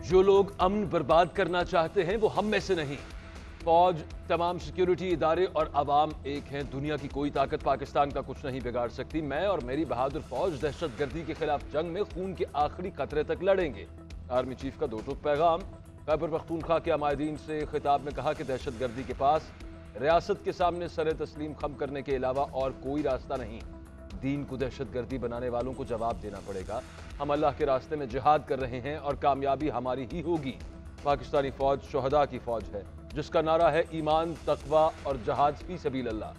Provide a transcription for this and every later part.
जो लोग अमन बर्बाद करना चाहते हैं वो हम में से नहीं। फौज, तमाम सिक्योरिटी इदारे और अवाम एक हैं। दुनिया की कोई ताकत पाकिस्तान का कुछ नहीं बिगाड़ सकती। मैं और मेरी बहादुर फौज दहशतगर्दी के खिलाफ जंग में खून के आखिरी कतरे तक लड़ेंगे। आर्मी चीफ का दो टूक पैगाम। खैबर पख्तूनख्वा के अमायदीन से खिताब में कहा कि दहशतगर्दी के पास रियासत के सामने सरे तस्लीम खम करने के अलावा और कोई रास्ता नहीं। दीन को दहशतगर्दी बनाने वालों को जवाब देना पड़ेगा। हम अल्लाह के रास्ते में जिहाद कर रहे हैं और कामयाबी हमारी ही होगी। पाकिस्तानी फौज शुहदा की फौज है जिसका नारा है ईमान, तकवा और जहाद फी सबील अल्लाह।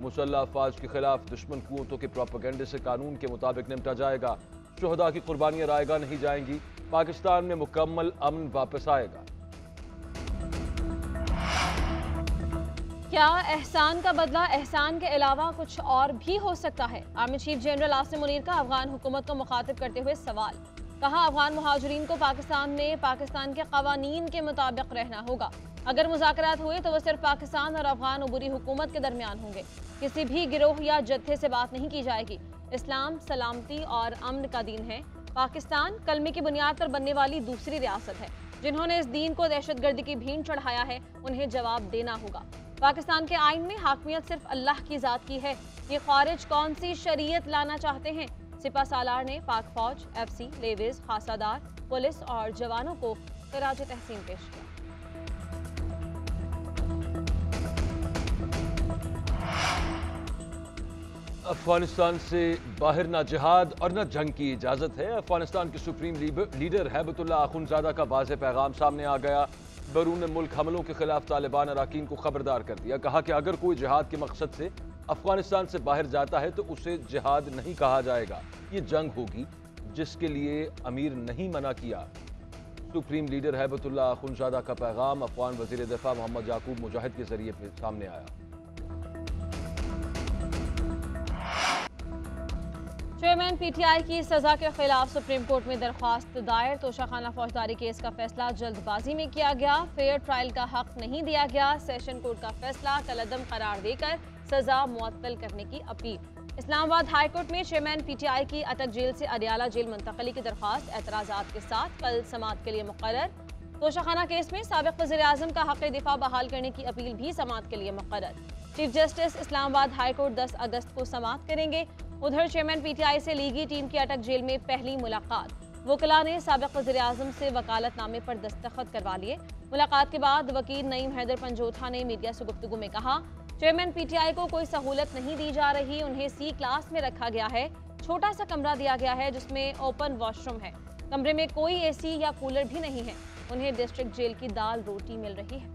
मुसल्लह अफवाज के खिलाफ दुश्मन कुव्वतों के प्रोपेगेंडे से कानून के मुताबिक निपटा जाएगा। शुहदा की कुर्बानियां रायगा नहीं जाएंगी। पाकिस्तान में मुकम्मल अमन वापस आएगा। क्या एहसान का बदला एहसान के अलावा कुछ और भी हो सकता है? Army chief general Asim Munir का अफगान हुकूमत को मुखातिब करते हुए सवाल। कहा, अफगान मुहाजिरीन को पाकिस्तान में पाकिस्तान के कवानीन के मुताबिक रहना होगा। अगर मुज़ाकरात हुए तो वह सिर्फ पाकिस्तान और अफगान उबूरी हुकूमत के दरमियान होंगे। किसी भी गिरोह या जत्थे से बात नहीं की जाएगी। इस्लाम सलामती और अमन का दीन है। पाकिस्तान कलमे की बुनियाद पर बनने वाली दूसरी रियासत है। जिन्होंने इस दीन को दहशतगर्दी की भीड़ चढ़ाया है उन्हें जवाब देना होगा। पाकिस्तान के आइन में हाकमियत सिर्फ अल्लाह की जात की है। ये ख्वारिज कौन सी शरीयत लाना चाहते हैं? सिपा सालार ने पाक फौज, एफसी, लेविस, खासादार, पुलिस और जवानों को खिराज तहसीन पेश किया। अफगानिस्तान से बाहर ना जिहाद और न जंग की इजाजत है। अफगानिस्तान के सुप्रीम लीडर हैबतुल्लाह अखुंज़ादा का वाज़ेह पैगाम सामने आ गया। बैरून मुल्क हमलों के खिलाफ तालिबान अरकान को खबरदार कर दिया। कहा कि अगर कोई जिहाद के मकसद से अफगानिस्तान से बाहर जाता है तो उसे जिहाद नहीं कहा जाएगा। ये जंग होगी जिसके लिए अमीर नहीं मना किया। सुप्रीम लीडर हैबतुल्लाह अखुंज़ादा का पैगाम अफगान वज़ीर दिफा मोहम्मद याकूब मुजाहिद के जरिए सामने आया। चेयरमैन पीटीआई की सजा के खिलाफ सुप्रीम कोर्ट में दरख्वास्त दायर। तोशाखाना फौजदारी केस का फैसला जल्दबाजी में किया गया। फेयर ट्रायल का हक नहीं दिया गया। सेशन कोर्ट का फैसला कलअदम करार देकर सजा मुअत्तल करने की अपील। इस्लामाबाद हाई कोर्ट में चेयरमैन पीटीआई की अटक जेल से अडियाला जेल मुंतकली की दरख्वास्त एतराज़ात के साथ कल समाअत के लिए मुक़र्रर। तोशाखाना केस में साबिक़ वज़ीर आज़म का हक़ दिफा बहाल करने की अपील भी समाअत के लिए मुक़र्रर। Chief justice Islamabad high court 10 अगस्त को समाअत करेंगे। उधर चेयरमैन पीटीआई से लीगी टीम की अटक जेल में पहली मुलाकात। वकला ने साबिक़ वज़ीर आज़म से वकालतनामे पर दस्तखत करवा लिए। मुलाकात के बाद वकील नईम हैदर पंजोथा ने मीडिया से गुफ्तगू में कहा, चेयरमैन पीटीआई को कोई सहूलत नहीं दी जा रही। उन्हें सी क्लास में रखा गया है। छोटा सा कमरा दिया गया है जिसमें ओपन वॉशरूम है। कमरे में कोई एसी या कूलर भी नहीं है। उन्हें डिस्ट्रिक्ट जेल की दाल रोटी मिल रही है।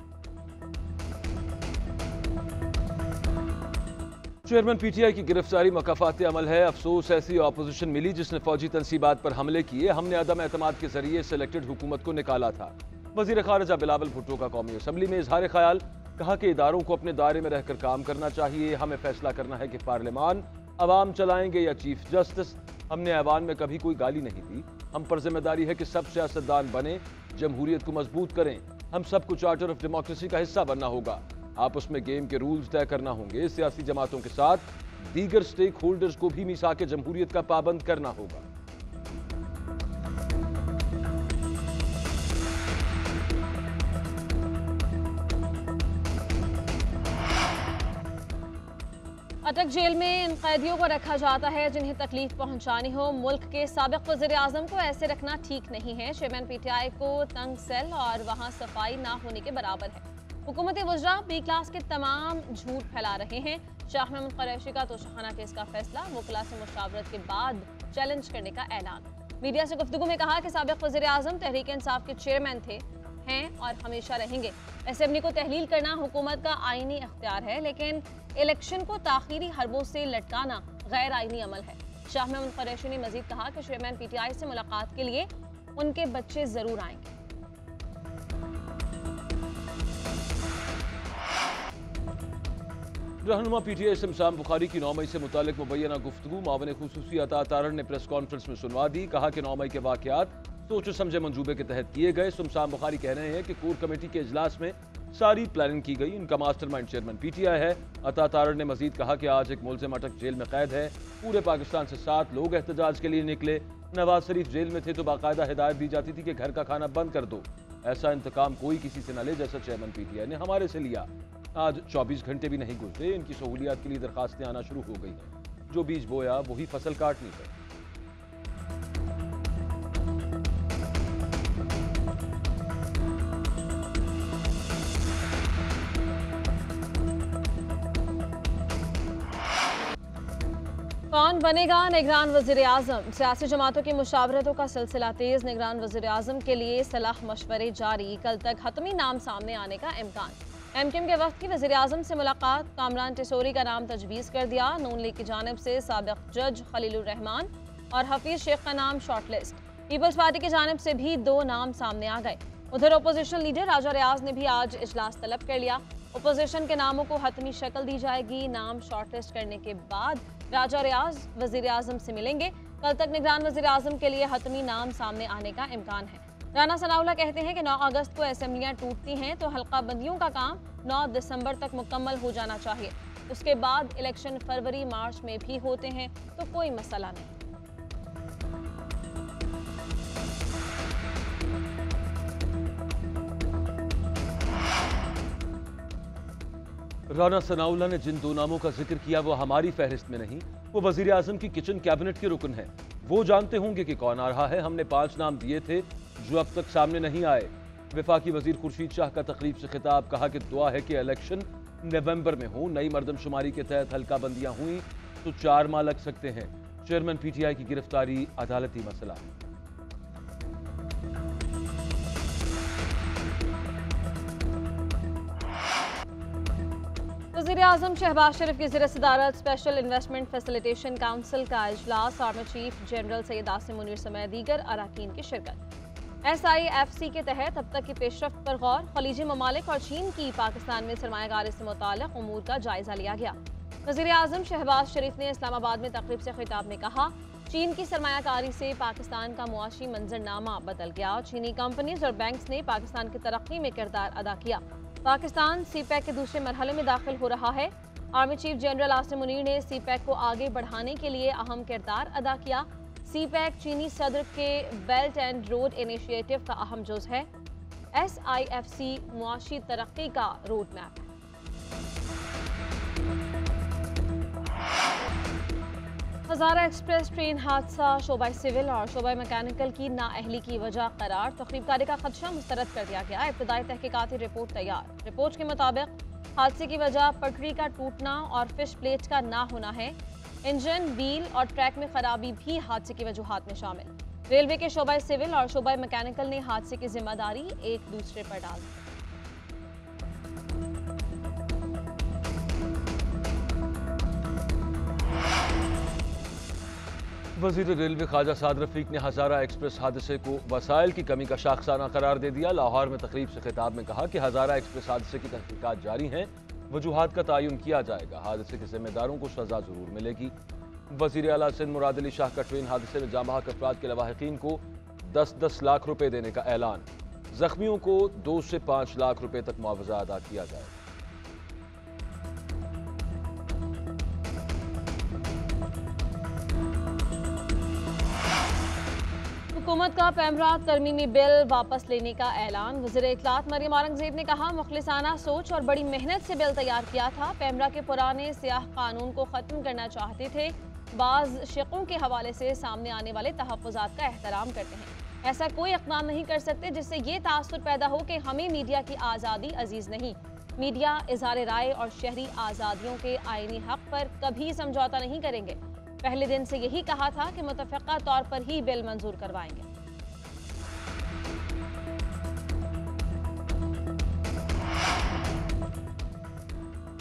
चेयरमैन पीटीआई की गिरफ्तारी मकाफात अमल है। अफसोस ऐसी अपोजिशन मिली जिसने फौजी तनसीबात पर हमले किए। हमने अदम एतमाद के जरिए सिलेक्टेड हुकूमत को निकाला था। वजीर खारजा बिलावल भुट्टो का कौमी असम्बली में इजहार ख्याल। कहा कि इदारों को अपने दायरे में रहकर काम करना चाहिए। हमें फैसला करना है कि पार्लियामान अवाम चलाएंगे या चीफ जस्टिस। हमने ऐवान में कभी कोई गाली नहीं दी। हम पर जिम्मेदारी है कि सब सियासतदान बने, जमहूरियत को मजबूत करें। हम सबको चार्टर ऑफ डेमोक्रेसी का हिस्सा बनना होगा। आपस में गेम के रूल्स तय करना होंगे। सियासी जमातों के साथ दीगर स्टेक होल्डर्स को भी मीसाक जमहूरियत का पाबंद करना होगा। अटक जेल में इन कैदियों को रखा जाता है जिन्हें तकलीफ पहुंचानी हो। मुल्क के साबिक़ वज़ीर आज़म को ऐसे रखना ठीक नहीं है। चेयरमैन पीटीआई को तंग सेल और वहां सफाई ना होने के बराबर है। हुकूमत वज़रा बी क्लास के तमाम झूठ फैला रहे हैं। शाह महमूद कुरैशी का तोशाखाना केस का फैसला वकला से मुशावरत के बाद चैलेंज करने का ऐलान। मीडिया से गुफ्तगू में कहा कि साबिक़ वज़ीर आज़म तहरीक इंसाफ के चेयरमैन थे, हैं और हमेशा रहेंगे। असेंबली को तहलील करना हुकूमत का आईनी इख्तियार है, लेकिन इलेक्शन को ताख़ीरी हरबों से लटकाना गैर आईनी अमल है। शाह महमूद कुरैशी ने मजीद कहा कि चेयरमैन पीटीआई से मुलाकात के लिए उनके बच्चे जरूर आएंगे। रहनुमा पीटीआई शमशान बुखारी की 9 मई से मुतालिक मुबैना गुफ्तगू मावन खुसूसी अता तारण ने प्रेस कॉन्फ्रेंस में सुनवा दी। कहा कि 9 मई के वाक़यात सोचे समझे मंजूबे के तहत किए गए। शमशान बुखारी कह रहे हैं कि कोर कमेटी के इजलास में सारी प्लानिंग की गई। इनका मास्टरमाइंड चेयरमैन पीटीआई है। अता तारण ने मजीद कहा कि आज एक मुलजिम अटक जेल में कैद है। पूरे पाकिस्तान से 7 लोग एहतजाज के लिए निकले। नवाज शरीफ जेल में थे तो बाकायदा हिदायत दी जाती थी कि घर का खाना बंद कर दो। ऐसा इंतकाम कोई किसी से न ले जैसा चेयरमैन पीटीआई ने हमारे से लिया। आज 24 घंटे भी नहीं गुजरे, इनकी सहूलियात के लिए दरखास्तें आना शुरू हो गई हैं। जो बीज बोया वही फसल काटनी है। कौन बनेगा निगरान वज़ीर आज़म? सियासी जमातों की मुशावरतों का सिलसिला तेज। निगरान वज़ीर आज़म के लिए सलाह मशवरे जारी। कल तक हतमी नाम सामने आने का इम्कान। एमक्यूएम के वक्त की वज़ीर आज़म से मुलाकात। कामरान टिसोरी का नाम तजवीज़ कर दिया। नून लीग की जानिब से साबिक़ जज खलीलुर रहमान और हफीज़ शेख का नाम शॉर्टलिस्ट। पीपल्स पार्टी की जानिब से भी 2 नाम सामने आ गए। उधर अपोजिशन लीडर राजा रियाज ने भी आज इजलास तलब कर लिया। अपोजिशन के नामों को हतमी शक्ल दी जाएगी। नाम शॉर्टलिस्ट करने के बाद राजा रियाज वज़ीर आज़म से मिलेंगे। कल तक निगरान वज़ीर आज़म के लिए हतमी नाम सामने आने का इम्कान है। राना सनाउल्लाह कहते हैं कि 9 अगस्त को असेंबलियां टूटती हैं तो हल्का बंदियों का काम 9 दिसंबर तक मुकम्मल हो जाना चाहिए। उसके बाद इलेक्शन फरवरी मार्च में भी होते हैं तो कोई मसला नहीं। राना सनाउल्लाह ने जिन 2 नामों का जिक्र किया वो हमारी फहरिस्त में नहीं, वो वजीर आजम की किचन कैबिनेट के रुकन है। वो जानते होंगे कि कौन आ रहा है। हमने 5 नाम दिए थे जो अब तक सामने नहीं आए। वफाकी वजीर खुर्शीद शाह का तकरीब से खिताब, कहा कि दुआ है कि इलेक्शन नवंबर में हो। नई मरदमशुमारी के तहत हल्का बंदियां हुई तो 4 माह लग सकते हैं। चेयरमैन पीटीआई की गिरफ्तारी अदालती मसला है। वज़ीर आज़म शहबाज शरीफ की ज़ेर सदारत स्पेशल इन्वेस्टमेंट फैसिलिटेशन काउंसिल का इजलास। Army chief general Syed Asim Munir समेत दीगर अरकान की शिरकत। SIFC के तहत अब तक की पेशरफ्त पर गौर। खलीजी ममालिक और चीन की पाकिस्तान में सरमायाकारी से मुताल्लिक़ उमूर का जायजा लिया गया। वज़ीर आज़म शहबाज शरीफ ने इस्लामाबाद में तकरीब से खिताब में कहा, चीन की सरमायाकारी से पाकिस्तान का मुआशी मंजरनामा बदल गया। चीनी कंपनीज और बैंक्स ने पाकिस्तान की तरक्की में किरदार अदा किया। पाकिस्तान CPEC के दूसरे मरहले में दाखिल हो रहा है। Army chief general Asim Munir ने CPEC को आगे बढ़ाने के लिए अहम किरदार अदा किया। CPEC चीनी सदर के बेल्ट एंड रोड इनिशिएटिव का अहम जुज़ है। SIFC मुआशी तरक्की का रोड मैप है। हज़ारा एक्सप्रेस ट्रेन हादसा, शोबा सिविल और शोबा मैकेनिकल की नाअहली की वजह करार। तखरीबकारी का खदशा मुस्तरद कर दिया गया। इब्तदाई तहकीकाती रिपोर्ट तैयार। रिपोर्ट के मुताबिक हादसे की वजह पटरी का टूटना और फिश प्लेट का ना होना है। इंजन, व्हील और ट्रैक में खराबी भी हादसे की वजूहात में शामिल। रेलवे के शोबा सिविल और शोबा मैकेनिकल ने हादसे की जिम्मेदारी एक दूसरे पर डाल दी। वजीर रेलवे ख्वाजा साद रफीक ने हज़ारा एक्सप्रेस हादसे को वसाइल की कमी का शाखसाना करार दे दिया। लाहौर में तकरीब से खिताब में कहा कि हज़ारा एक्सप्रेस हादसे की तहकीकात जारी हैं, वजूहात का तयन किया जाएगा। हादसे के जिम्मेदारों को सजा जरूर मिलेगी। वजीर आला सिंध मुराद अली शाह का ट्रेन हादसे में जाँ बहक अफराद के लवाहिकीन को 10-10 लाख रुपए देने का ऐलान। जख्मियों को 2 से 5 लाख रुपए तक मुआवजा अदा किया जाएगा। हुकूमत का पैमरा तरमीमी बिल वापस लेने का ऐलान। वज़ीर इत्तलात मरियम औरंगज़ेब ने कहा, मुखलिसाना सोच और बड़ी मेहनत से बिल तैयार किया था। पैमरा के पुराने सियाह कानून को ख़त्म करना चाहते थे। बाज़ शिकों के हवाले से सामने आने वाले तहफ़्फ़ुज़ात का एहतराम करते हैं। ऐसा कोई इक़दाम नहीं कर सकते जिससे ये तासुर पैदा हो कि हमें मीडिया की आज़ादी अजीज़ नहीं। मीडिया इज़हार राय और शहरी आज़ादियों के आईनी हक़ पर कभी समझौता नहीं करेंगे। पहले दिन से यही कहा था कि मुतफ़क़ा तौर पर ही बिल मंजूर करवाएंगे।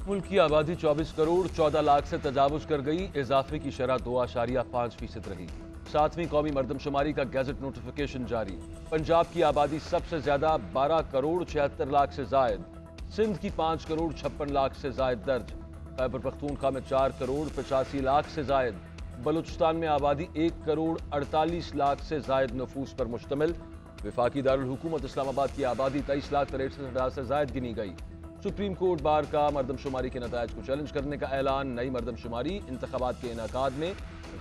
मुल्क की आबादी 24 करोड़ 14 लाख से तजावुज कर गई। इजाफे की शरह 2.5% रही। 7वीं कौमी मरदमशुमारी का गैजेट नोटिफिकेशन जारी। पंजाब की आबादी सबसे ज्यादा 12 करोड़ 76 लाख से जायद। सिंध की 5 करोड़ 56 लाख से जायद दर्ज। खैबर पख्तूनख्वा में 4 करोड़ 85 लाख से जायद। बलूचिस्तान में आबादी 1 करोड़ 48 लाख से जायद नफूस पर मुश्तमिल। वफाकी दारुल हुकूमत इस्लामाबाद की आबादी 23 लाख 63,000 से जायद गिनी गई। सुप्रीम कोर्ट बार का मरदमशुमारी के नतायज को चैलेंज करने का ऐलान। नई मरदमशुमारी इंतखाबात के इनेकाद में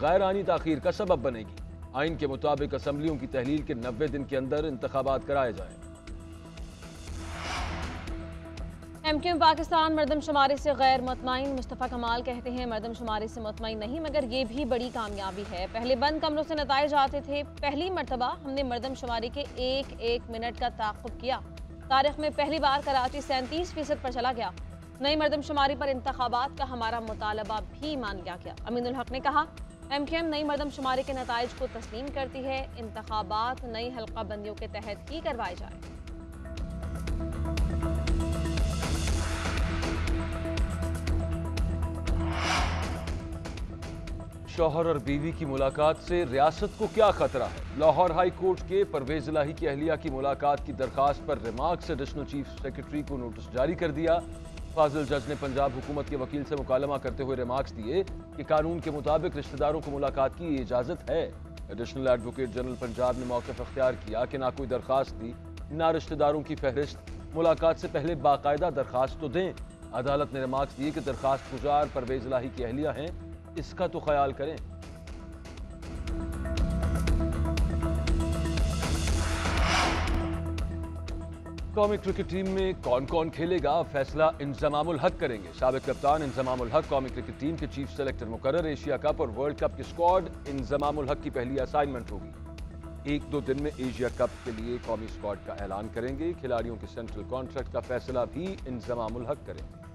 गैर आनी ताखीर का सबब बनेगी। आइन के मुताबिक असम्बलियों की तहलील के 90 दिन के अंदर इंतखाबात कराए जाएं। एमक्यूएम पाकिस्तान मरदमशुमारी से गैर मुतमईन। मुस्तफ़ा कमाल कहते हैं मरदमशुमारी से मुतमईन नहीं, मगर ये भी बड़ी कामयाबी है। पहले बंद कमरों से नताइज आते थे, पहली मरतबा हमने मरदमशुमारी के एक मिनट का ताक़ुब किया। तारीख में पहली बार कराची 37% पर चला गया। नई मरदमशुमारी पर इंतखाबात का हमारा मुतालबा भी मान लिया गया। अमीनुल हक ने कहा एमक्यूएम नई मरदमशुमारी के नताइज को तस्लीम करती है। इंतखाबात नई हल्का बंदियों के तहत ही करवाए जाए। शौहर और बीवी की मुलाकात से रियासत को क्या खतरा है? लाहौर हाई कोर्ट के परवेज इलाही की अहलिया की मुलाकात की दरखास्त पर रिमार्क्स एडिशनल चीफ सेक्रेटरी को नोटिस जारी कर दिया। फाजिल जज ने पंजाब हुकूमत के वकील से मुकालमा करते हुए रिमार्क्स दिए कि कानून के मुताबिक रिश्तेदारों को मुलाकात की इजाजत है। एडिशनल एडवोकेट जनरल पंजाब ने मौक़िफ़ अख्तियार किया कि ना कोई दरखास्त दी, ना रिश्तेदारों की फहरिस्त। मुलाकात से पहले बाकायदा दरखास्त तो दें। अदालत ने रिमार्क्स दिए कि दरखास्त गुजार परवेज इलाही की अहलिया हैं, इसका तो ख्याल करें। कौमी क्रिकेट टीम में कौन कौन खेलेगा, फैसला इंजमामुल हक करेंगे। साबिक कप्तान इंजमामुल हक कौमी क्रिकेट टीम के चीफ सेलेक्टर मुकर्रर। एशिया कप और वर्ल्ड कप की स्क्वाड इंजमामुल हक की पहली असाइनमेंट होगी। 1-2 दिन में एशिया कप के लिए कौमी स्क्वाड का ऐलान करेंगे। खिलाड़ियों के सेंट्रल कॉन्ट्रैक्ट का फैसला भी इंजमामुल हक करेंगे।